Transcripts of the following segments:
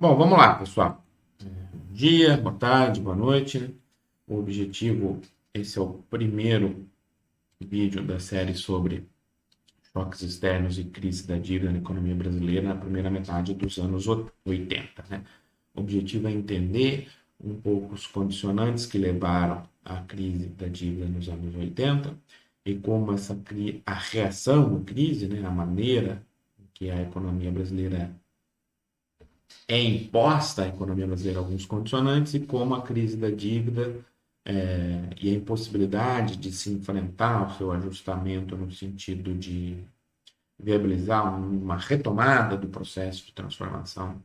Bom, vamos lá, pessoal. Bom dia, boa tarde, boa noite, né? O objetivo, esse é o primeiro vídeo da série sobre choques externos e crise da dívida na economia brasileira na primeira metade dos anos 80, né? O objetivo é entender um pouco os condicionantes que levaram à crise da dívida nos anos 80 e como a reação à crise, né, a maneira que a economia brasileira é imposta à economia brasileira alguns condicionantes e como a crise da dívida e a impossibilidade de se enfrentar o seu ajustamento no sentido de viabilizar uma retomada do processo de transformação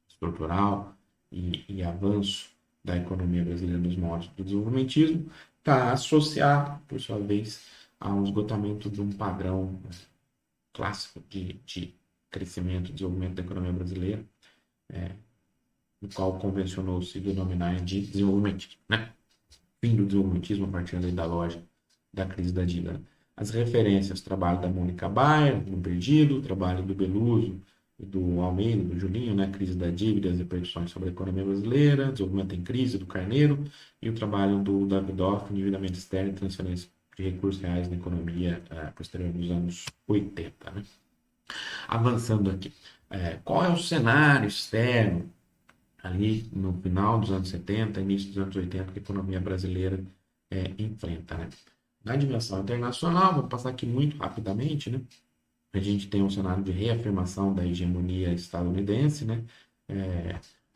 estrutural e avanço da economia brasileira nos moldes do desenvolvimentismo está associado, por sua vez, ao esgotamento de um padrão clássico de crescimento e desenvolvimento da economia brasileira, o qual convencionou-se denominar de desenvolvimentismo, né? Fim do desenvolvimentismo a partir da lógica da crise da dívida. As referências, trabalho da Mônica Bayer, No Perdido, o trabalho do Beluso e do Almeida, do Julinho, né? Crise da dívida e as repercussões sobre a economia brasileira, desenvolvimento em crise, do Carneiro, e o trabalho do Davidoff, endividamento externo e transferência de recursos reais na economia posterior dos anos 80, né? Avançando aqui, qual é o cenário externo ali no final dos anos 70, início dos anos 80, que a economia brasileira enfrenta, né? Na dimensão internacional, vou passar aqui muito rapidamente, né? A gente tem um cenário de reafirmação da hegemonia estadunidense, né?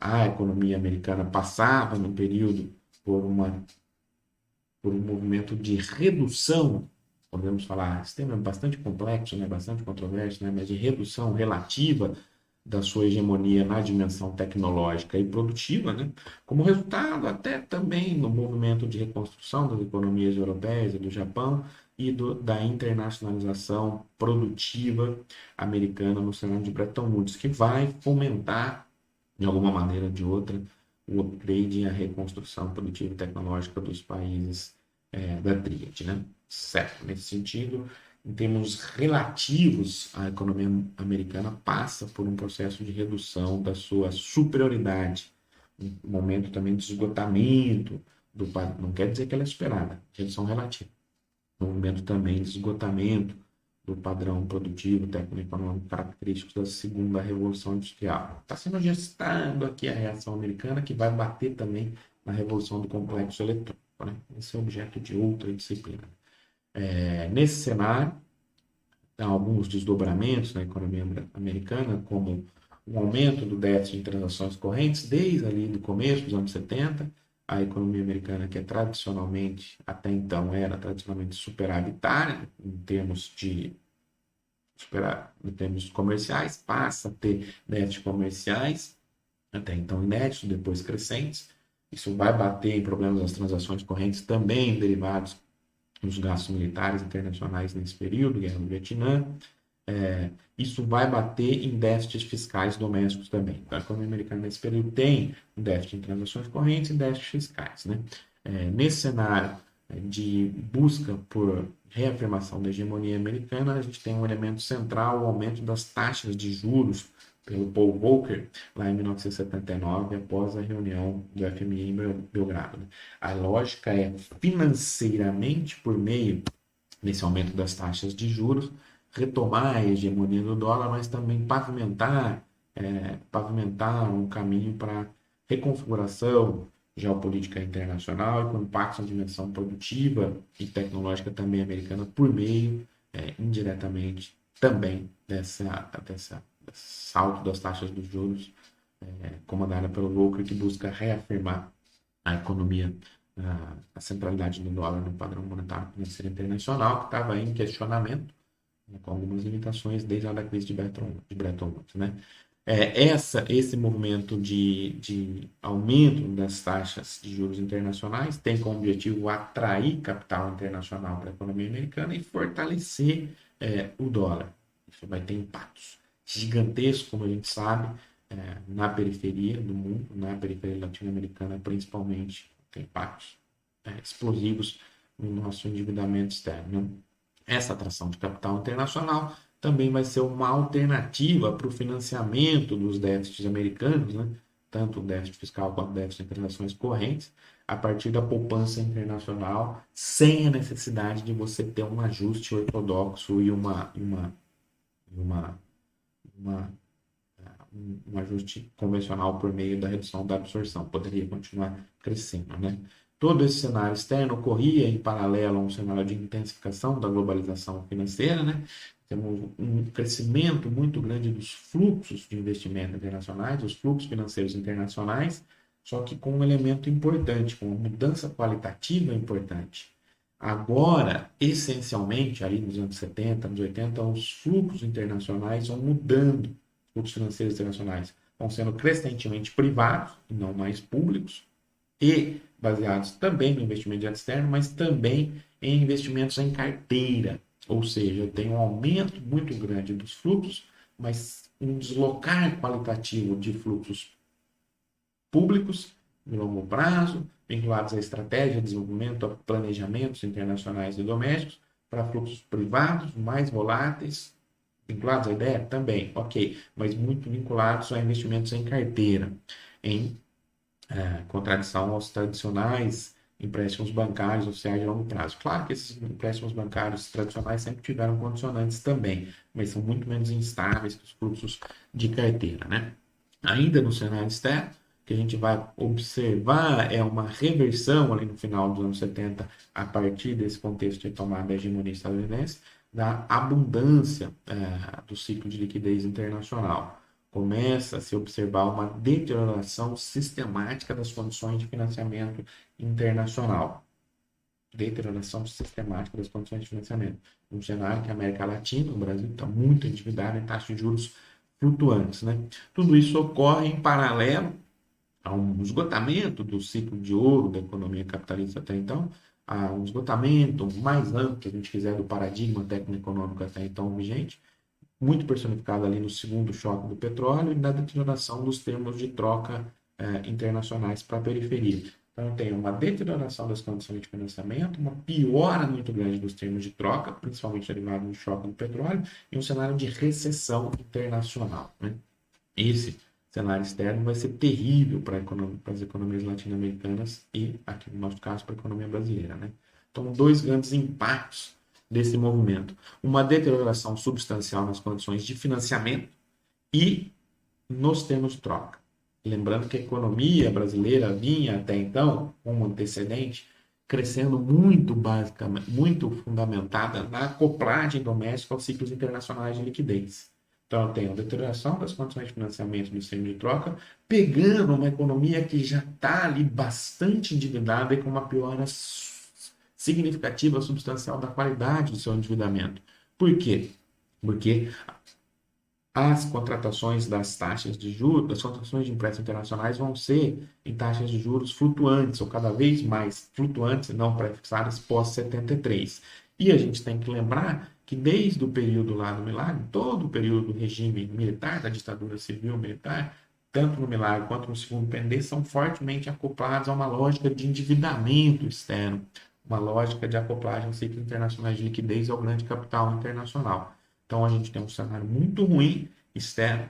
A economia americana passava no período por por um movimento de redução, podemos falar, esse tema é bastante complexo, né? Bastante controverso, né? Mas de redução relativa da sua hegemonia na dimensão tecnológica e produtiva, né? Como resultado até também no movimento de reconstrução das economias europeias e do Japão e da internacionalização produtiva americana no cenário de Bretton Woods, que vai fomentar, de alguma maneira ou de outra, o upgrade e a reconstrução produtiva e tecnológica dos países da tríade, né? Certo, nesse sentido, em termos relativos, a economia americana passa por um processo de redução da sua superioridade, um momento também de esgotamento não quer dizer que ela é superada, redução relativa, um momento também de esgotamento do padrão produtivo, técnico-econômico característicos da segunda revolução industrial. Está sendo gestado aqui a reação americana que vai bater também na revolução do complexo eletrônico, né? Esse é objeto de outra disciplina. Nesse cenário, há alguns desdobramentos na economia americana, como o aumento do déficit em transações correntes, desde ali do começo dos anos 70, a economia americana, que é tradicionalmente, até então, era tradicionalmente superavitária em termos comerciais, passa a ter déficit comerciais, até então inéditos, depois crescentes. Isso vai bater em problemas das transações correntes também derivados dos gastos militares internacionais nesse período, guerra do Vietnã. Isso vai bater em déficits fiscais domésticos também. Então, a economia americana nesse período tem um déficit em transações correntes e déficits fiscais, né? Nesse cenário de busca por reafirmação da hegemonia americana, a gente tem um elemento central, o aumento das taxas de juros pelo Paul Volcker, lá em 1979, após a reunião do FMI em Belgrado, né? A lógica é financeiramente, por meio desse aumento das taxas de juros, retomar a hegemonia do dólar, mas também pavimentar um caminho para reconfiguração geopolítica internacional e com impacto na dimensão produtiva e tecnológica também americana por meio, indiretamente, também desse salto das taxas dos juros, comandada pelo Volcker, que busca reafirmar a economia, a centralidade do dólar no padrão monetário financeiro internacional, que estava em questionamento, né, com algumas limitações desde a da crise de Bretton Woods, né? Esse movimento de aumento das taxas de juros internacionais tem como objetivo atrair capital internacional para a economia americana e fortalecer o dólar. Isso vai ter impactos gigantescos, como a gente sabe, na periferia do mundo, na periferia latino-americana principalmente, tem impactos explosivos no nosso endividamento externo, né? Essa atração de capital internacional também vai ser uma alternativa para o financiamento dos déficits americanos, né? Tanto o déficit fiscal quanto o déficit de transações correntes, a partir da poupança internacional, sem a necessidade de você ter um ajuste ortodoxo e uma, uma um ajuste convencional por meio da redução da absorção, poderia continuar crescendo, né? Todo esse cenário externo ocorria em paralelo a um cenário de intensificação da globalização financeira, né? Temos um crescimento muito grande dos fluxos de investimento internacionais, dos fluxos financeiros internacionais, só que com um elemento importante, com uma mudança qualitativa importante. Agora, essencialmente, ali nos anos 70, anos 80, os fluxos internacionais vão mudando, fluxos financeiros internacionais vão sendo crescentemente privados e não mais públicos, e baseados também no investimento externo, mas também em investimentos em carteira. Ou seja, tem um aumento muito grande dos fluxos, mas um deslocar qualitativo de fluxos públicos de longo prazo, vinculados à estratégia de desenvolvimento, a planejamentos internacionais e domésticos, para fluxos privados mais voláteis, vinculados à ideia também, ok, mas muito vinculados a investimentos em carteira, em contradição aos tradicionais empréstimos bancários oficiais de longo prazo. Claro que esses empréstimos bancários tradicionais sempre tiveram condicionantes também, mas são muito menos instáveis que os fluxos de carteira, né? Ainda no cenário externo, que a gente vai observar é uma reversão ali no final dos anos 70, a partir desse contexto de tomada da hegemonia estadunidense, da abundância do ciclo de liquidez internacional. Começa a se observar uma deterioração sistemática das condições de financiamento internacional. Deterioração sistemática das condições de financiamento. Um cenário que a América Latina, o Brasil, está muito endividado em taxas de juros flutuantes, né? Tudo isso ocorre em paralelo a um esgotamento do ciclo de ouro da economia capitalista até então, a um esgotamento mais amplo, se a gente quiser, do paradigma técnico-econômico até então vigente, muito personificado ali no segundo choque do petróleo e na deterioração dos termos de troca internacionais para a periferia. Então, tem uma deterioração das condições de financiamento, uma piora muito grande dos termos de troca, principalmente derivado do choque do petróleo, e um cenário de recessão internacional, né? Esse cenário externo vai ser terrível para as economias latino-americanas e, aqui no nosso caso, para a economia brasileira, né? Então, dois grandes impactos desse movimento. Uma deterioração substancial nas condições de financiamento e nos termos de troca. Lembrando que a economia brasileira vinha até então, como antecedente, crescendo muito basicamente, muito fundamentada na acoplagem doméstica aos ciclos internacionais de liquidez. Então, tem a deterioração das condições de financiamento do sistema de troca, pegando uma economia que já está ali bastante endividada e com uma piora significativa, substancial da qualidade do seu endividamento. Por quê? Porque as contratações das taxas de juros, as contratações de empréstimos internacionais vão ser em taxas de juros flutuantes, ou cada vez mais flutuantes e não pré-fixadas pós-73. E a gente tem que lembrar que desde o período lá do Milagre, todo o período do regime militar, da ditadura civil militar, tanto no Milagre quanto no segundo PND, são fortemente acoplados a uma lógica de endividamento externo, uma lógica de acoplagem aos ciclos internacionais de liquidez ao grande capital internacional. Então, a gente tem um cenário muito ruim externo,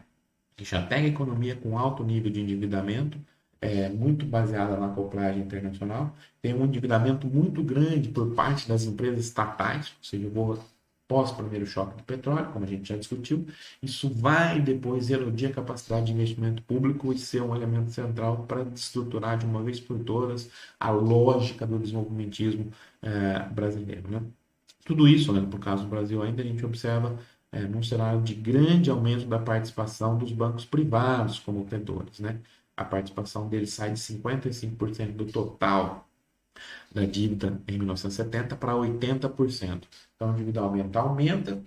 que já pega a economia com alto nível de endividamento, muito baseada na acoplagem internacional. Tem um endividamento muito grande por parte das empresas estatais, ou seja, pós primeiro choque do petróleo, como a gente já discutiu. Isso vai depois erodir a capacidade de investimento público e ser um elemento central para estruturar de uma vez por todas a lógica do desenvolvimentismo brasileiro, né? Tudo isso, né, no caso do Brasil ainda, a gente observa num cenário de grande aumento da participação dos bancos privados como credores, né? A participação deles sai de 55% do total da dívida em 1970 para 80%. Então, a dívida aumenta,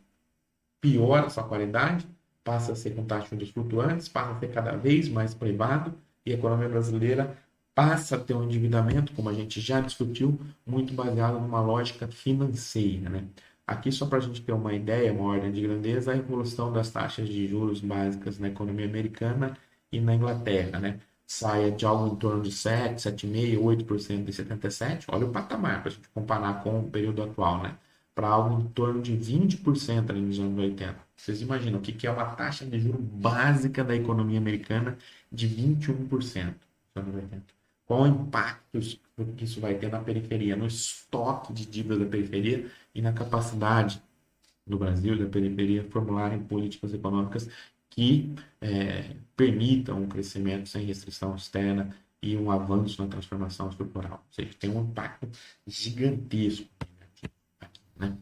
piora a sua qualidade, passa a ser com taxa de juros flutuantes, passa a ser cada vez mais privado e a economia brasileira passa a ter um endividamento, como a gente já discutiu, muito baseado numa lógica financeira, né? Aqui, só para a gente ter uma ideia, uma ordem de grandeza, a evolução das taxas de juros básicas na economia americana e na Inglaterra, né? Saia de algo em torno de 7,5%, 8% em 77. Olha o patamar para a gente comparar com o período atual, né? para algo em torno de 20% ali nos anos 80. Vocês imaginam o que é uma taxa de juros básica da economia americana de 21% nos anos 80? Qual o impacto que isso vai ter na periferia, no estoque de dívida da periferia e na capacidade do Brasil e da periferia formularem políticas econômicas que permitam um crescimento sem restrição externa e um avanço na transformação estrutural. Ou seja, tem um impacto gigantesco aqui, né?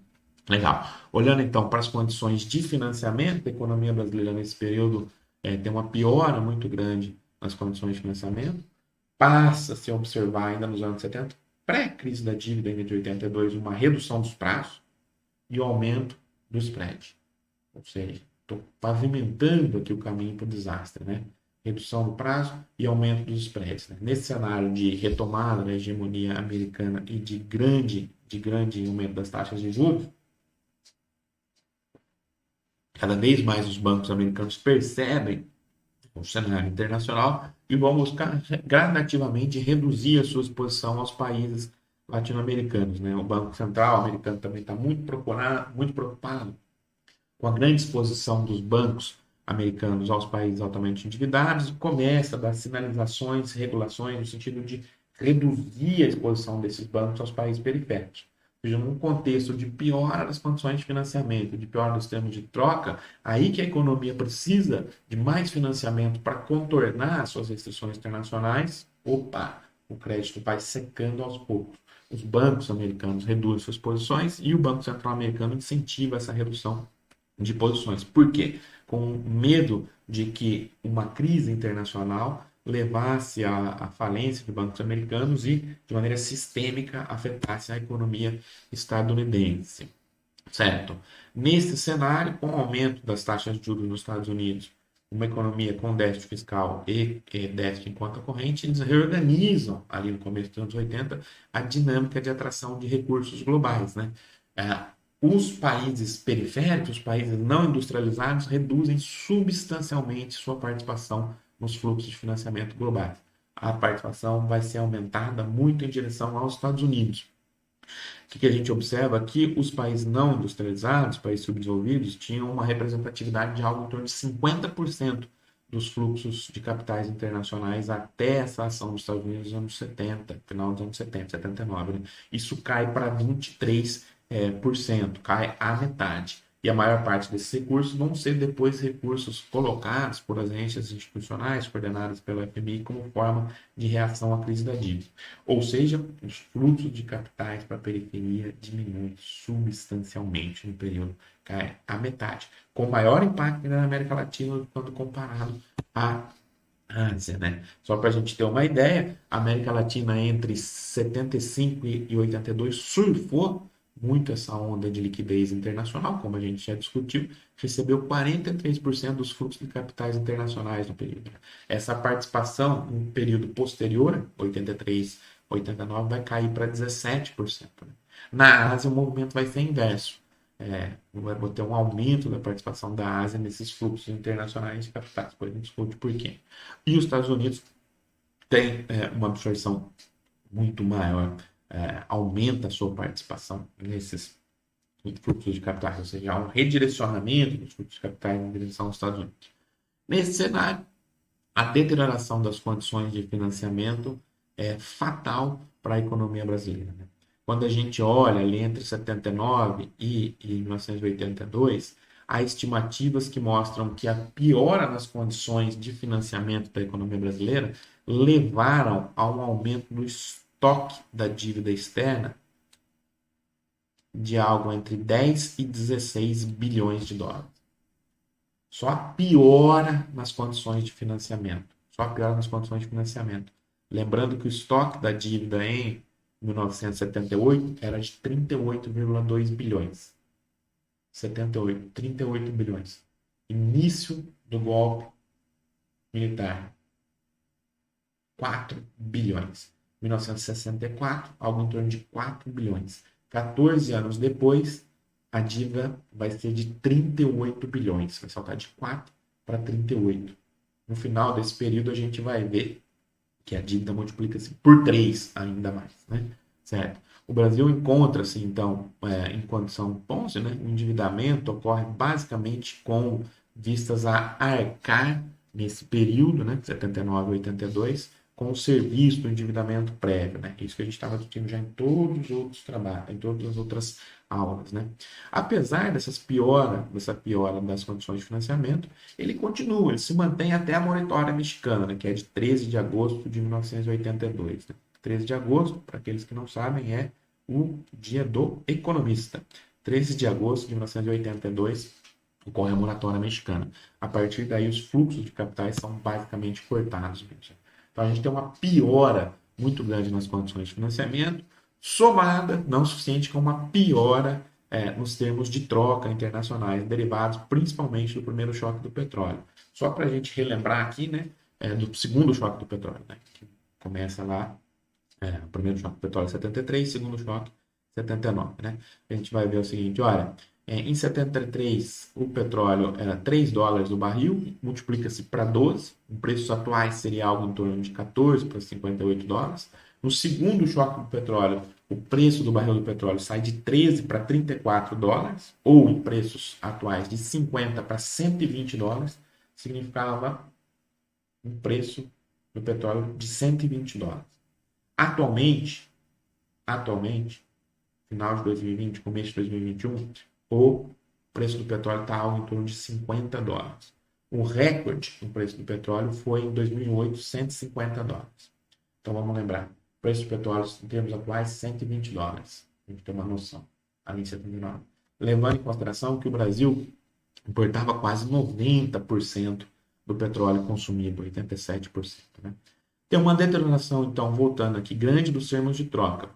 Legal. Olhando então para as condições de financiamento da economia brasileira nesse período, tem uma piora muito grande nas condições de financiamento. Passa-se a observar ainda nos anos 70, pré-crise da dívida ainda de 82, uma redução dos prazos e o aumento do spread. Ou seja, estou pavimentando aqui o caminho para o desastre, né? Redução do prazo e aumento dos spreads, né? Nesse cenário de retomada da hegemonia americana e de grande aumento das taxas de juros, cada vez mais os bancos americanos percebem o cenário internacional e vão buscar gradativamente reduzir a sua exposição aos países latino-americanos, né? O Banco Central americano também está muito preocupado com a grande exposição dos bancos americanos aos países altamente endividados e começa a dar sinalizações, regulações no sentido de reduzir a exposição desses bancos aos países periféricos. Ou seja, num contexto de piora das condições de financiamento, de piora dos termos de troca, aí que a economia precisa de mais financiamento para contornar suas restrições internacionais, opa, o crédito vai secando aos poucos. Os bancos americanos reduzem suas posições e o Banco Central americano incentiva essa redução de posições. Por quê? Com medo de que uma crise internacional levasse à falência de bancos americanos e, de maneira sistêmica, afetasse a economia estadunidense. Certo? Nesse cenário, com o aumento das taxas de juros nos Estados Unidos, uma economia com déficit fiscal e déficit em conta corrente, eles reorganizam, ali no começo dos anos 80, a dinâmica de atração de recursos globais, né? Os países periféricos, os países não industrializados, reduzem substancialmente sua participação nos fluxos de financiamento globais. A participação vai ser aumentada muito em direção aos Estados Unidos. O que a gente observa aqui? Os países não industrializados, países subdesenvolvidos, tinham uma representatividade de algo em torno de 50% dos fluxos de capitais internacionais até essa ação dos Estados Unidos nos anos 70, final dos anos 70, 79, né? Isso cai para 23%, cai à metade. E a maior parte desses recursos vão ser depois recursos colocados por agências institucionais coordenadas pela FMI como forma de reação à crise da dívida. Ou seja, os fluxos de capitais para a periferia diminuem substancialmente no período, cai à metade, com maior impacto na América Latina quando comparado à Ásia, né? Só para a gente ter uma ideia, a América Latina entre 75 e 82 surfou muito essa onda de liquidez internacional, como a gente já discutiu, recebeu 43% dos fluxos de capitais internacionais no período. Essa participação no período posterior, 83, 89, vai cair para 17%. Né? Na Ásia, o movimento vai ser inverso. Vai ter um aumento da participação da Ásia nesses fluxos internacionais de capitais. Depois a gente discute por quê. E os Estados Unidos têm uma absorção muito maior, aumenta a sua participação nesses fluxos de capitais, ou seja, há um redirecionamento dos fluxos de capitais em direção aos Estados Unidos. Nesse cenário, a deterioração das condições de financiamento é fatal para a economia brasileira. Né? Quando a gente olha ali entre 79 e 1982, há estimativas que mostram que a piora nas condições de financiamento da economia brasileira levaram a um aumento do estoque da dívida externa de algo entre 10 e 16 bilhões de dólares. Só a piora nas condições de financiamento. Só a piora nas condições de financiamento. Lembrando que o estoque da dívida em 1978 era de 38,2 bilhões. 78, 38 bilhões. Início do golpe militar. 4 bilhões. 1964, algo em torno de 4 bilhões. 14 anos depois, a dívida vai ser de 38 bilhões. Vai saltar de 4 para 38. No final desse período, a gente vai ver que a dívida multiplica-se por 3 ainda mais, né? Certo? O Brasil encontra-se, então, em condição Ponzi, né? O endividamento ocorre basicamente com vistas a arcar nesse período, né, 79 a 82, com o serviço do endividamento prévio, né? Isso que a gente estava discutindo já em todos os outros trabalhos, em todas as outras aulas, né? Apesar dessa piora das condições de financiamento, ele se mantém até a moratória mexicana, né, que é de 13 de agosto de 1982, né? 13 de agosto, para aqueles que não sabem, é o dia do economista. 13 de agosto de 1982 ocorre a moratória mexicana. A partir daí, os fluxos de capitais são basicamente cortados mesmo. Então, a gente tem uma piora muito grande nas condições de financiamento, somada, não suficiente, com uma piora nos termos de troca internacionais, derivados principalmente do primeiro choque do petróleo. Só para a gente relembrar aqui, né, do segundo choque do petróleo, né, que começa lá, o primeiro choque do petróleo em 73, segundo choque 79, né? A gente vai ver o seguinte, olha, em 73 o petróleo era 3 dólares o barril, multiplica-se para 12, em preços atuais seria algo em torno de 14 para 58 dólares. No segundo choque do petróleo, o preço do barril do petróleo sai de 13 para 34 dólares, ou em preços atuais de 50 para 120 dólares, significava um preço do petróleo de 120 dólares. Atualmente, final de 2020, começo de 2021, o preço do petróleo está algo em torno de 50 dólares. O recorde no preço do petróleo foi em 2008, 150 dólares. Então vamos lembrar, o preço do petróleo em termos atuais, 120 dólares. A gente tem uma noção, ali em 79. Levando em consideração que o Brasil importava quase 90% do petróleo consumido, 87%. Né? Tem uma deterioração, então, voltando aqui, grande dos termos de troca.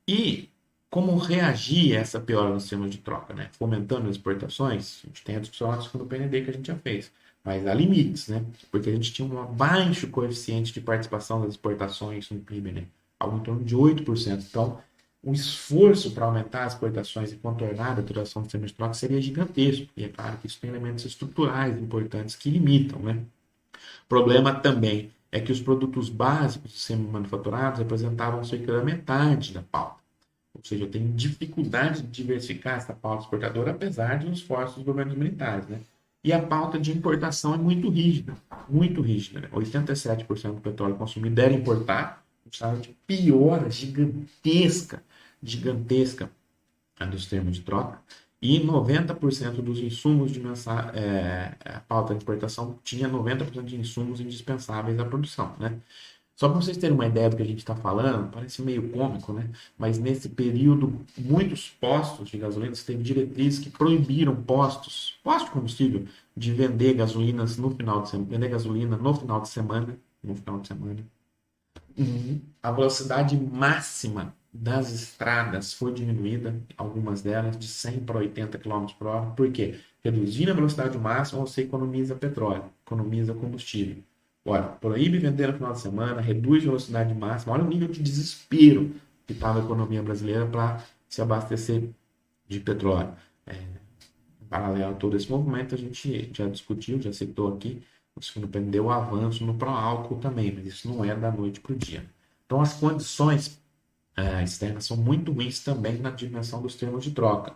E como reagir a essa piora nos termos de troca, né? Fomentando as exportações, a gente tem a discussão lá do PND que a gente já fez, mas há limites, né? Porque a gente tinha um baixo coeficiente de participação das exportações no PIB, né? Algo em torno de 8%. Então, o esforço para aumentar as exportações e contornar a deterioração dos termos de troca seria gigantesco. E é claro que isso tem elementos estruturais importantes que limitam, né? O problema também é que os produtos básicos semi-manufaturados representavam cerca da metade da pauta. Ou seja, eu tenho dificuldade de diversificar essa pauta exportadora, apesar dos esforços dos governos militares, né? E a pauta de importação é muito rígida. Né? 87% do petróleo consumido era importar, um cenário de piora gigantesca dos termos de troca, e 90% dos insumos a pauta de importação tinha 90% de insumos indispensáveis à produção, né? Só para vocês terem uma ideia do que a gente está falando, parece meio cômico, né? Mas nesse período, muitos postos de gasolina teve diretrizes que proibiram postos de combustível, de vender gasolinas no final de semana, vender gasolina no final de semana. A velocidade máxima das estradas foi diminuída, algumas delas de 100 para 80 km por hora. Por quê? Reduzindo a velocidade máxima, você economiza petróleo, economiza combustível. Olha, proíbe vender no final de semana, reduz a velocidade máxima. Olha o nível de desespero que estava a economia brasileira para se abastecer de petróleo. Em paralelo a todo esse movimento, a gente já discutiu, já citou aqui, o segundo PND deu avanço no pró-álcool também, mas isso não é da noite para o dia. Então, as condições externas são muito ruins também na dimensão dos termos de troca.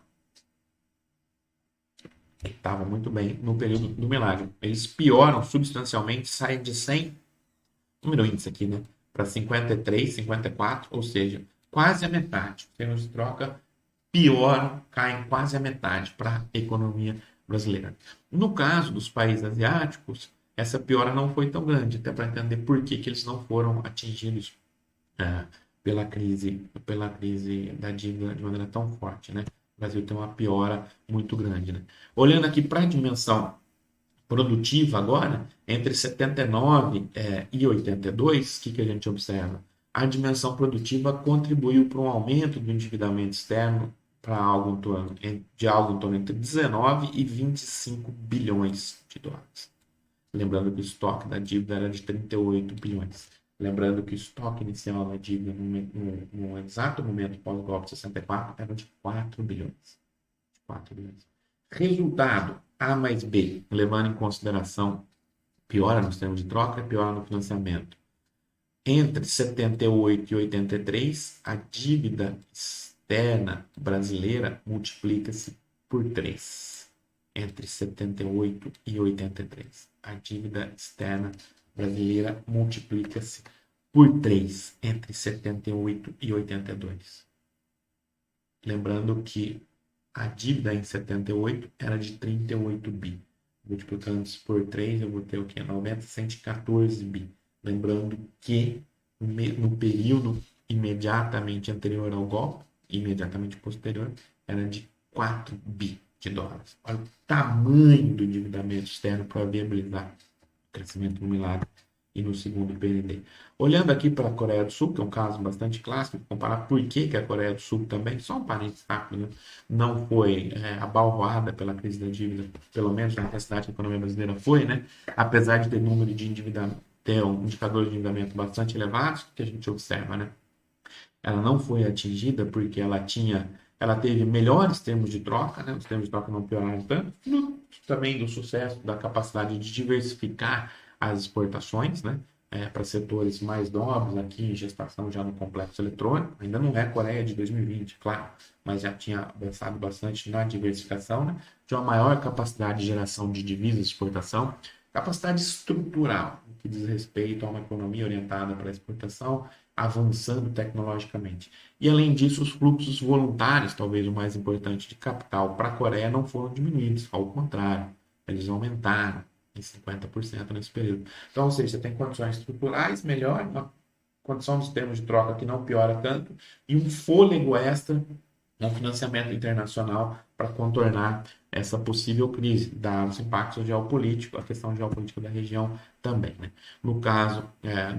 Estava muito bem no período do milagre. Eles pioram substancialmente, saem de 100, número índice aqui, né, para 53, 54, ou seja, quase a metade. Os termos de troca pioram, caem quase a metade para a economia brasileira. No caso dos países asiáticos, essa piora não foi tão grande, até para entender por que eles não foram atingidos pela crise da dívida de maneira tão forte, né? O Brasil tem uma piora muito grande, né? Olhando aqui para a dimensão produtiva agora, entre 79 e 82, o que a gente observa? A dimensão produtiva contribuiu para um aumento do endividamento externo para algo de algo em torno entre 19 e 25 bilhões de dólares. Lembrando que o estoque da dívida era de 38 bilhões. Lembrando que o estoque inicial da dívida no exato momento pós-golpe de 64 era de 4 bilhões. 4 bilhões. Resultado, A mais B, levando em consideração piora nos termos de troca e piora no financiamento. Entre 78 e 83, a dívida externa brasileira multiplica-se por 3 entre 78 e 83. A dívida externa brasileira multiplica-se por 3 entre 78 e 82. Lembrando que a dívida em 78 era de 38 bi. Multiplicando isso por 3, eu vou ter o quê? 90, 114 bi. Lembrando que no período imediatamente anterior ao golpe, imediatamente posterior, era de 4 bi de dólares. Olha o tamanho do endividamento externo para viabilizar o crescimento no milagre e no segundo PND. Olhando aqui para a Coreia do Sul, que é um caso bastante clássico, comparar por que a Coreia do Sul também, só um parênteses rápido, né, não foi abalroada pela crise da dívida, pelo menos na necessidade que a economia brasileira foi, né, apesar de ter número de endividamento, ter um indicador de endividamento bastante elevado, que a gente observa, né, ela não foi atingida porque ela teve melhores termos de troca, né? Os termos de troca não pioraram tanto, também do sucesso da capacidade de diversificar as exportações, né? Para setores mais nobres, aqui em gestação já no complexo eletrônico, ainda não é a Coreia de 2020, claro, mas já tinha avançado bastante na diversificação, né? Tinha uma maior capacidade de geração de divisas de exportação, capacidade estrutural, que diz respeito a uma economia orientada para a exportação, avançando tecnologicamente. E além disso, os fluxos voluntários, talvez o mais importante de capital para a Coreia, não foram diminuídos, ao contrário, eles aumentaram em 50% nesse período. Então, ou seja, você tem condições estruturais melhor, uma condição dos termos de troca que não piora tanto, e um fôlego extra um financiamento internacional para contornar essa possível crise, dados os impactos geopolíticos, a questão geopolítica da região também. Né? No caso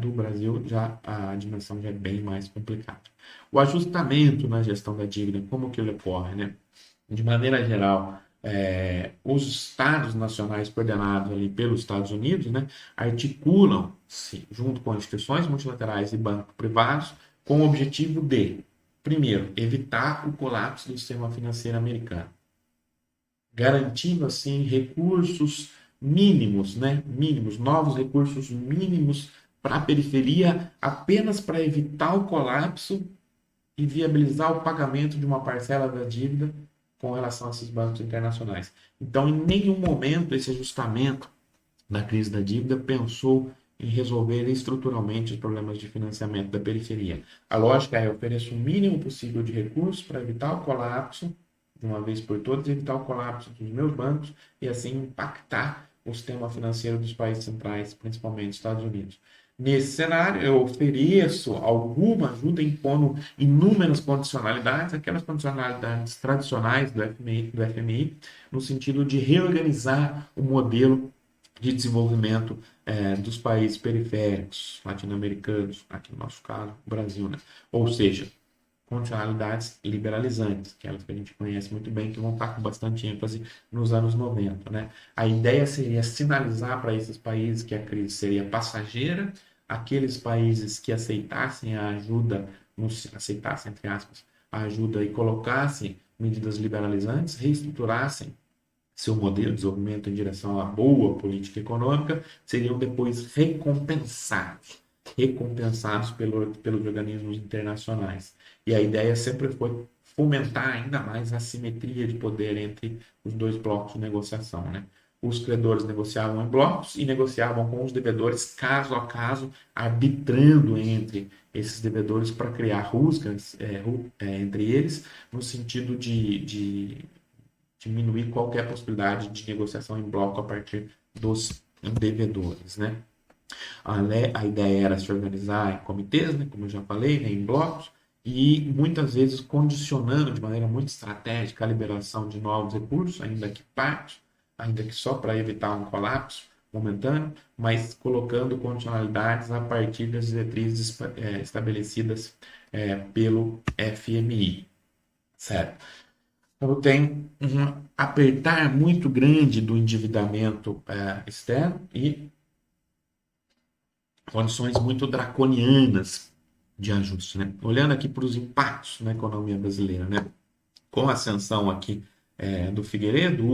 do Brasil, já a dimensão já é bem mais complicada. O ajustamento na gestão da dívida, como que ele ocorre? Né? De maneira geral, os estados nacionais coordenados ali pelos Estados Unidos, né, articulam-se junto com instituições multilaterais e bancos privados com o objetivo de, primeiro, evitar o colapso do sistema financeiro americano, garantindo assim recursos mínimos, né, mínimos, novos recursos mínimos para a periferia, apenas para evitar o colapso e viabilizar o pagamento de uma parcela da dívida com relação a esses bancos internacionais. Então, em nenhum momento esse ajustamento da crise da dívida pensou em resolver estruturalmente os problemas de financiamento da periferia. A lógica é oferecer o mínimo possível de recursos para evitar o colapso, de uma vez por todas, evitar o colapso dos meus bancos e assim impactar o sistema financeiro dos países centrais, principalmente Estados Unidos. Nesse cenário, eu ofereço alguma ajuda impondo inúmeras condicionalidades, aquelas condicionalidades tradicionais do FMI, no sentido de reorganizar o modelo de desenvolvimento dos países periféricos, latino-americanos, aqui no nosso caso, o Brasil, né? Ou seja, condicionalidades liberalizantes, aquelas que a gente conhece muito bem, que vão estar com bastante ênfase nos anos 90, né? A ideia seria sinalizar para esses países que a crise seria passageira, aqueles países que aceitassem a ajuda, aceitassem, entre aspas, a ajuda e colocassem medidas liberalizantes, reestruturassem seu modelo de desenvolvimento em direção à boa política econômica, seriam depois recompensados pelos organismos internacionais. E a ideia sempre foi fomentar ainda mais a simetria de poder entre os dois blocos de negociação, né? Os credores negociavam em blocos e negociavam com os devedores caso a caso, arbitrando entre esses devedores para criar rusgas entre eles, no sentido de diminuir qualquer possibilidade de negociação em bloco a partir dos devedores, né? A ideia era se organizar em comitês, né, como eu já falei, né, em blocos, e muitas vezes condicionando de maneira muito estratégica a liberação de novos recursos, ainda que partos, ainda que só para evitar um colapso momentâneo, mas colocando condicionalidades a partir das diretrizes estabelecidas pelo FMI, certo? Então, tem um apertar muito grande do endividamento externo e condições muito draconianas de ajuste, né? Olhando aqui para os impactos na economia brasileira, né? Com a ascensão aqui do Figueiredo, o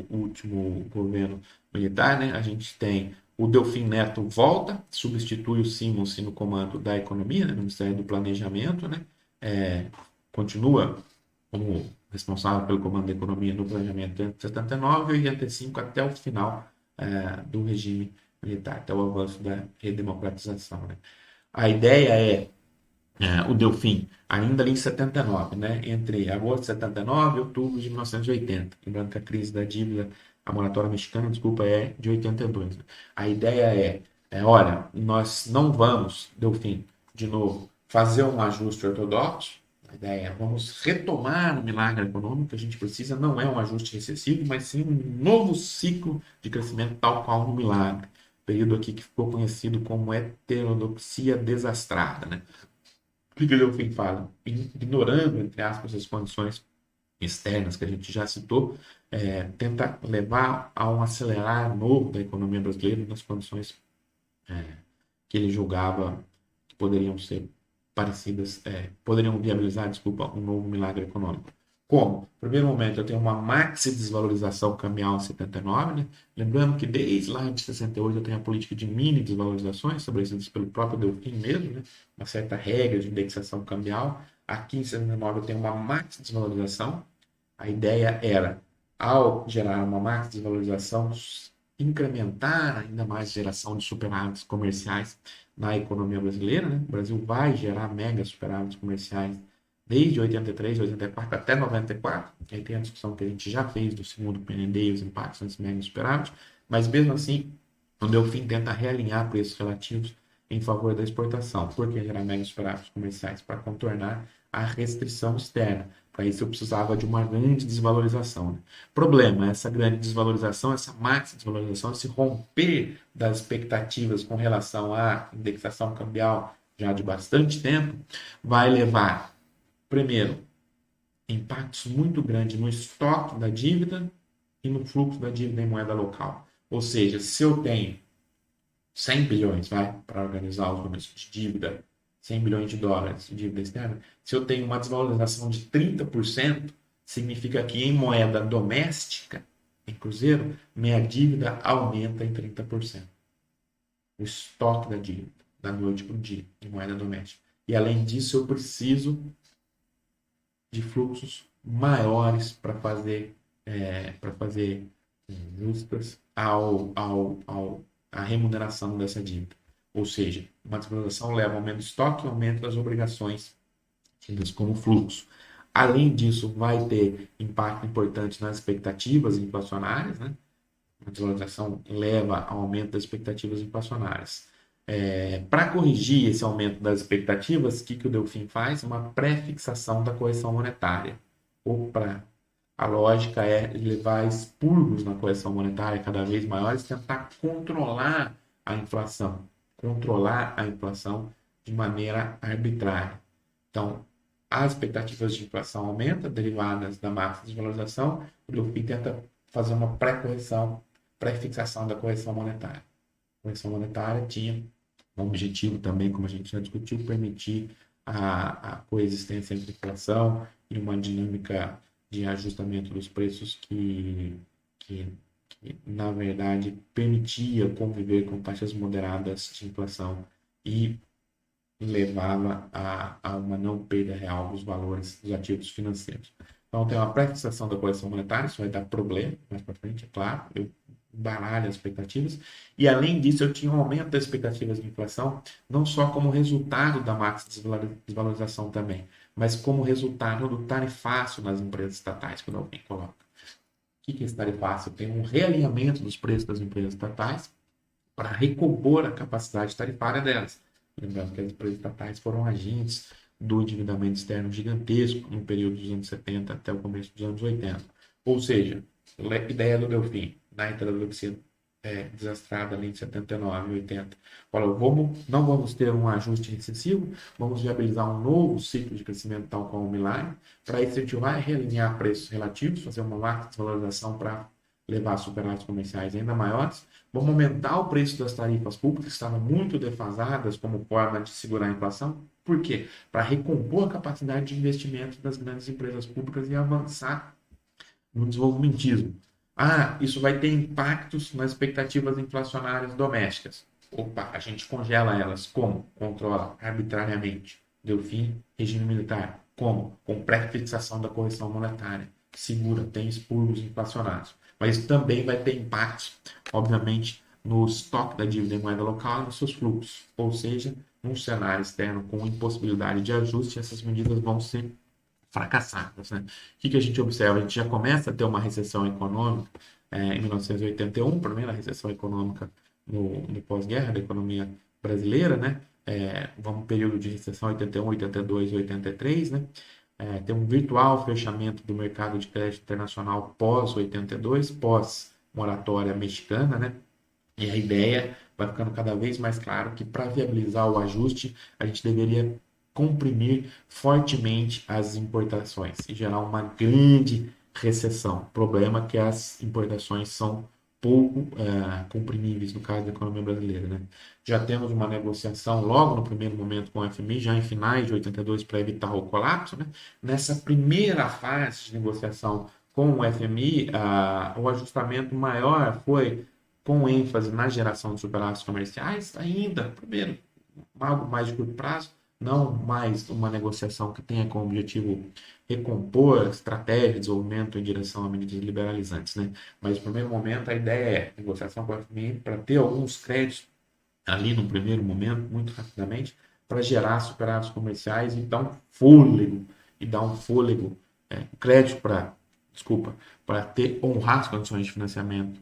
último governo militar, né? A gente tem o Delfim Neto volta, substitui o Simons no comando da economia, né? No Ministério do Planejamento, né? continua como responsável pelo comando da economia no planejamento entre 79 e 85 até o final do regime militar, até o avanço da redemocratização, né? A ideia o Delfim, ainda ali em 79, né? Entre agosto de 79 e outubro de 1980. Lembrando que a crise da dívida, a moratória mexicana, desculpa, é de 82. Né? A ideia olha, nós não vamos, Delfim, de novo, fazer um ajuste ortodoxo. A ideia é, vamos retomar o milagre econômico que a gente precisa, não é um ajuste recessivo, mas sim um novo ciclo de crescimento tal qual no milagre. Período aqui que ficou conhecido como heterodoxia desastrada, né? O que o Delfim fala? Ignorando, entre aspas, as condições externas que a gente já citou, tenta levar a um acelerar novo da economia brasileira nas condições que ele julgava que poderiam ser parecidas, poderiam viabilizar, desculpa, um novo milagre econômico. Como? No primeiro momento, eu tenho uma maxi desvalorização cambial em 79, né? Lembrando que desde lá de 68 eu tenho a política de mini desvalorizações, estabelecidas pelo próprio Delfim mesmo, né? Uma certa regra de indexação cambial. Aqui em 79 eu tenho uma maxi desvalorização. A ideia era, ao gerar uma maxi desvalorização, incrementar ainda mais geração de superávites comerciais na economia brasileira, né? O Brasil vai gerar mega superávites comerciais desde 83, 84 até 94. Aí tem a discussão que a gente já fez do segundo PND e os impactos nesse mega superávit, mas mesmo assim, o Delfim tenta realinhar preços relativos em favor da exportação. Por que gerar mega superávites comerciais? Para contornar a restrição externa. Para isso eu precisava de uma grande desvalorização. Né? Problema, essa grande desvalorização, essa máxima desvalorização, esse romper das expectativas com relação à indexação cambial já de bastante tempo, vai levar, primeiro, impactos muito grandes no estoque da dívida e no fluxo da dívida em moeda local. Ou seja, se eu tenho 100 bilhões, para organizar os números de dívida, 100 bilhões de dólares de dívida externa, se eu tenho uma desvalorização de 30%, significa que em moeda doméstica, em cruzeiro, minha dívida aumenta em 30%. O estoque da dívida, da noite para o dia, em moeda doméstica. E além disso, eu preciso de fluxos maiores para fazer justas à remuneração dessa dívida. Ou seja, uma desvalorização leva ao aumento do estoque e aumento das obrigações tidas como fluxo. Além disso, vai ter impacto importante nas expectativas inflacionárias, né? A desvalorização leva ao aumento das expectativas inflacionárias. Para corrigir esse aumento das expectativas, o que o Delfim faz? Uma pré-fixação da correção monetária. A lógica é levar expurgos na correção monetária cada vez maiores, tentar controlar a inflação de maneira arbitrária. Então, as expectativas de inflação aumentam, derivadas da máxima desvalorização, o Delfim tenta fazer uma pré-correção, pré-fixação da correção monetária. A correção monetária tinha um objetivo também, como a gente já discutiu, permitir a coexistência entre inflação e uma dinâmica de ajustamento dos preços que na verdade, permitia conviver com taxas moderadas de inflação e levava a uma não perda real dos valores dos ativos financeiros. Então, tem uma pré-fixação da correção monetária, isso vai dar problema mais para frente, é claro, eu baralho as expectativas, e além disso, eu tinha um aumento das expectativas de inflação, não só como resultado da máxima desvalorização também, mas como resultado do tarifácio nas empresas estatais, que o Delfim coloca. O que é esse tarifácio? Tem um realinhamento dos preços das empresas estatais para recompor a capacidade tarifária delas. Lembrando que as empresas estatais foram agentes do endividamento externo gigantesco no período dos anos 70 até o começo dos anos 80. Ou seja, a ideia do Delfim, na heterodoxia desastrada ali em 79 e 80. Fala, não vamos ter um ajuste recessivo, vamos viabilizar um novo ciclo de crescimento tal como o milagre, para incentivar e realinhar preços relativos, fazer uma marca de desvalorização para levar superávites comerciais ainda maiores. Vamos aumentar o preço das tarifas públicas, que estavam muito defasadas como forma de segurar a inflação. Por quê? Para recompor a capacidade de investimento das grandes empresas públicas e avançar no desenvolvimentismo. Isso vai ter impactos nas expectativas inflacionárias domésticas. Opa, a gente congela elas. Como? Controla arbitrariamente. Delfim, regime militar. Como? Com pré-fixação da correção monetária. Segura, tem expurgos inflacionários. Mas isso também vai ter impacto, obviamente, no estoque da dívida em moeda local e nos seus fluxos. Ou seja, num cenário externo com impossibilidade de ajuste, essas medidas vão ser fracassadas, né? O que a gente observa? A gente já começa a ter uma recessão econômica em 1981, primeira recessão econômica no pós-guerra da economia brasileira, né? Vamos período de recessão 81, 82, 83, né? Tem um virtual fechamento do mercado de crédito internacional pós-82, pós-moratória mexicana, né? E a ideia vai ficando cada vez mais claro que para viabilizar o ajuste, a gente deveria comprimir fortemente as importações e gerar uma grande recessão. O problema é que as importações são pouco comprimíveis no caso da economia brasileira, né? Já temos uma negociação logo no primeiro momento com o FMI, já em finais de 82 para evitar o colapso, né? Nessa primeira fase de negociação com o FMI, o ajustamento maior foi com ênfase na geração de superávites comerciais, ainda, primeiro, algo mais de curto prazo, não mais uma negociação que tenha como objetivo recompor estratégia de desenvolvimento em direção a medidas liberalizantes, né? Mas no primeiro momento a ideia é negociação com a FMI para ter alguns créditos ali no primeiro momento, muito rapidamente, para gerar superávites comerciais e dar um fôlego, crédito para, desculpa, para ter honrar as condições de financiamento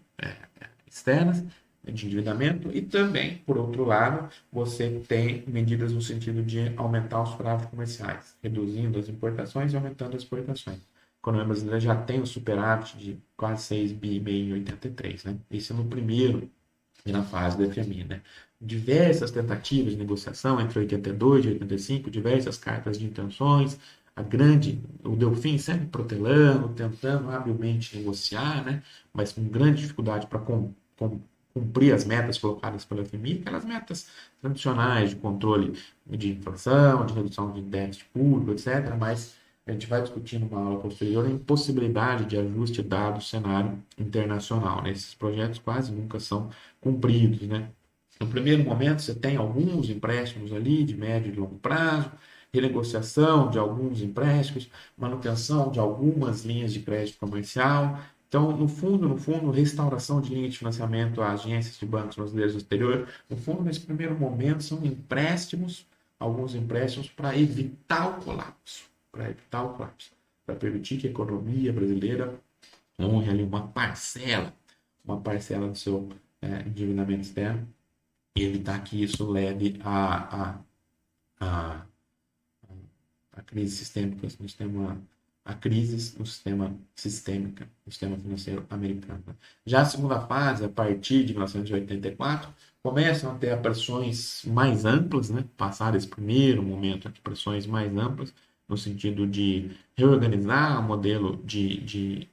externas, de endividamento, e também, por outro lado, você tem medidas no sentido de aumentar os superávites comerciais, reduzindo as importações e aumentando as exportações. A economia brasileira já tem um superávit de quase 6 bi em 83, né? Isso é no primeiro e na fase do FMI, né? Diversas tentativas de negociação entre 82 e 85, diversas cartas de intenções, o Delfim sempre protelando, tentando habilmente negociar, né? Mas com grande dificuldade para cumprir as metas colocadas pela FMI, aquelas metas tradicionais de controle de inflação, de redução de déficit público, etc. Mas a gente vai discutir numa aula posterior a impossibilidade de ajuste dado o cenário internacional, né? Esses projetos quase nunca são cumpridos, né? No primeiro momento, você tem alguns empréstimos ali de médio e longo prazo, renegociação de alguns empréstimos, manutenção de algumas linhas de crédito comercial. Então, no fundo, restauração de linha de financiamento a agências de bancos brasileiros do exterior. No fundo, nesse primeiro momento, são empréstimos, alguns empréstimos para permitir que a economia brasileira honre ali uma parcela do seu endividamento externo e evitar que isso leve a, a crise sistêmica no sistema, a crises no sistema sistêmica, no sistema financeiro americano. Já a segunda fase, a partir de 1984, começam a ter pressões mais amplas, né? Passar esse primeiro momento de pressões mais amplas, no sentido de reorganizar o modelo de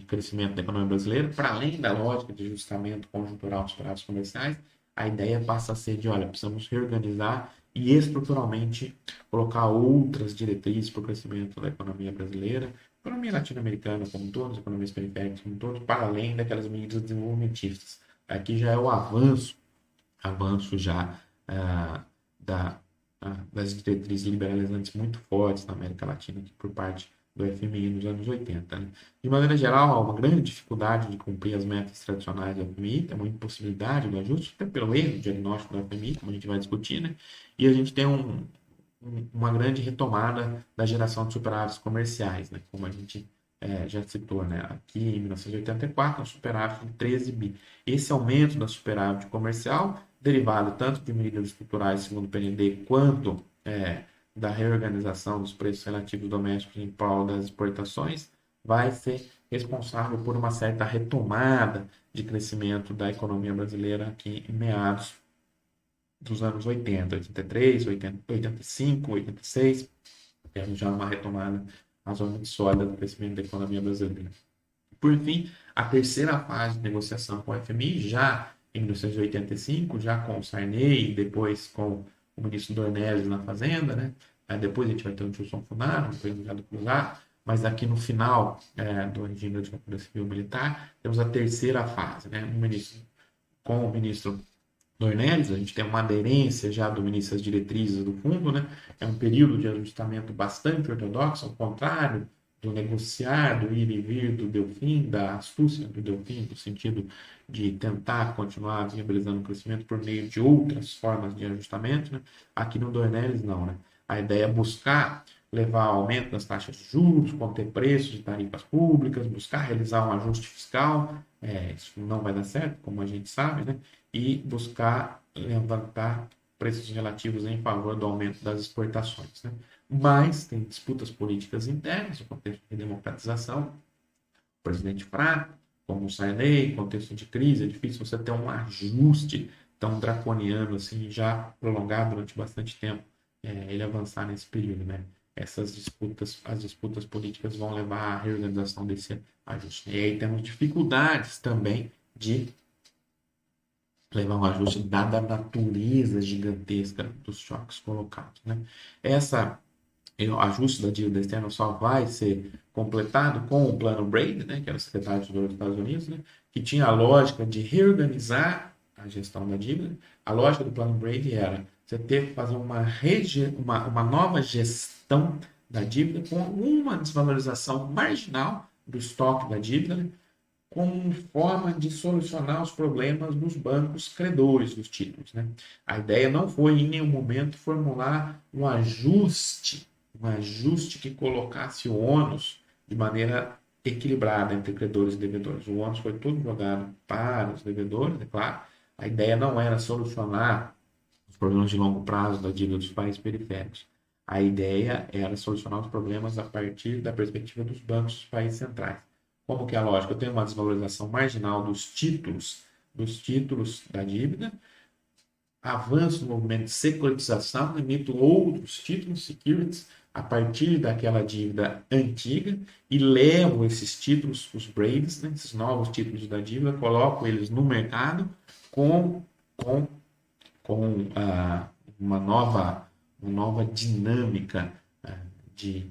crescimento da economia brasileira, para além da lógica de ajustamento conjuntural dos prazos comerciais, a ideia passa a ser de, olha, precisamos reorganizar e estruturalmente colocar outras diretrizes para o crescimento da economia brasileira, economia latino-americana como um todo, as economias periféricas como um todo, para além daquelas medidas desenvolvimentistas. Aqui já é o avanço já das diretrizes liberalizantes muito fortes na América Latina aqui por parte do FMI nos anos 80. Né? De maneira geral, há uma grande dificuldade de cumprir as metas tradicionais do FMI, tem uma impossibilidade do ajuste, até pelo erro diagnóstico do FMI, como a gente vai discutir, né? E a gente tem uma grande retomada da geração de superávites comerciais, né? Como a gente já citou, né? Aqui em 1984, um superávit de 13 bi. Esse aumento da superávit comercial, derivado tanto de medidas estruturais, segundo o PND, quanto da reorganização dos preços relativos domésticos em prol das exportações, vai ser responsável por uma certa retomada de crescimento da economia brasileira aqui em meados dos anos 80, 83, 80, 85, 86, temos já uma retomada razoavelmente sólida do crescimento da economia brasileira. Por fim, a terceira fase de negociação com o FMI, já em 1985, já com o Sarney e depois com o ministro Dornelles na Fazenda, né? Aí depois a gente vai ter o Gilson Funaro, depois o Ricardo Cruzado, mas aqui no final do regime da ditadura civil militar, temos a terceira fase, né? Com o ministro Dornelles, a gente tem uma aderência já do início às diretrizes do fundo, né? É um período de ajustamento bastante ortodoxo, ao contrário do negociar, do ir e vir do Delfim, da astúcia do Delfim, no sentido de tentar continuar viabilizando o crescimento por meio de outras formas de ajustamento, né? Aqui no Dornelles, não, né? A ideia é buscar levar ao aumento das taxas de juros, conter preços de tarifas públicas, buscar realizar um ajuste fiscal, isso não vai dar certo, como a gente sabe, né? E buscar levantar preços relativos em favor do aumento das exportações, né? Mas tem disputas políticas internas, o contexto de democratização, o presidente fraco, como sai lei, contexto de crise, é difícil você ter um ajuste tão draconiano assim, já prolongado durante bastante tempo, ele avançar nesse período, né? Essas disputas, as disputas políticas vão levar à reorganização desse ajuste. E aí temos dificuldades também de levar um ajuste dada a natureza gigantesca dos choques colocados, né? Essa o ajuste da dívida externa só vai ser completado com o plano Brady, né, que era o secretário de Tesouro dos Estados Unidos, né, que tinha a lógica de reorganizar a gestão da dívida. A lógica do plano Brady era você ter que fazer uma nova gestão da dívida com uma desvalorização marginal do estoque da dívida, né, como forma de solucionar os problemas dos bancos credores dos títulos, né? A ideia não foi em nenhum momento formular um ajuste que colocasse o ônus de maneira equilibrada entre credores e devedores. O ônus foi todo jogado para os devedores, é claro. A ideia não era solucionar os problemas de longo prazo da dívida dos países periféricos. A ideia era solucionar os problemas a partir da perspectiva dos bancos dos países centrais. Como que é a lógica? Eu tenho uma desvalorização marginal dos títulos da dívida, avanço no movimento de securitização, emito outros títulos, securities, a partir daquela dívida antiga e levo esses títulos, os Braves, né, esses novos títulos da dívida, coloco eles no mercado com, com, com uma nova dinâmica de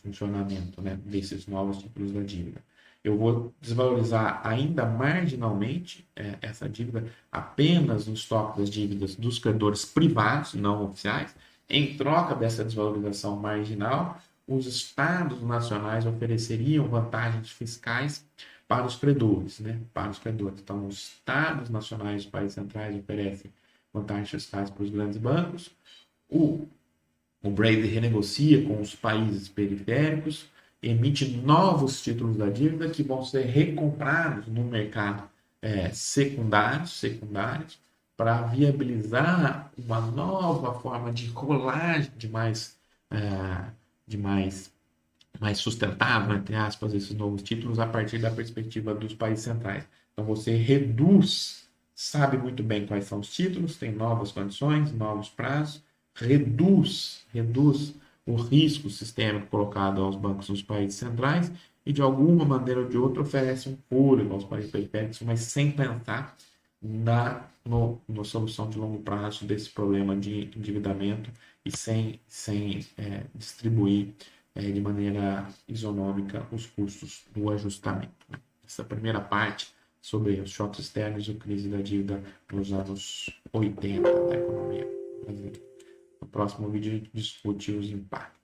funcionamento, né, desses novos títulos da dívida. Eu vou desvalorizar ainda marginalmente essa dívida apenas no estoque das dívidas dos credores privados, não oficiais. Em troca dessa desvalorização marginal, os estados nacionais ofereceriam vantagens fiscais para os credores, né? Para os credores. Então, os estados nacionais dos países centrais oferecem vantagens fiscais para os grandes bancos. O Brady renegocia com os países periféricos, emite novos títulos da dívida que vão ser recomprados no mercado secundários, para viabilizar uma nova forma de rolagem de mais sustentável, entre aspas, esses novos títulos a partir da perspectiva dos países centrais. Então você reduz, sabe muito bem quais são os títulos, tem novas condições, novos prazos, reduz o risco sistêmico colocado aos bancos dos países centrais e, de alguma maneira ou de outra, oferece um fôlego aos países periféricos, mas sem pensar na solução de longo prazo desse problema de endividamento e sem distribuir de maneira isonômica os custos do ajustamento. Essa primeira parte sobre os choques externos e a crise da dívida nos anos 80 da economia brasileira. No próximo vídeo a gente discute os impactos.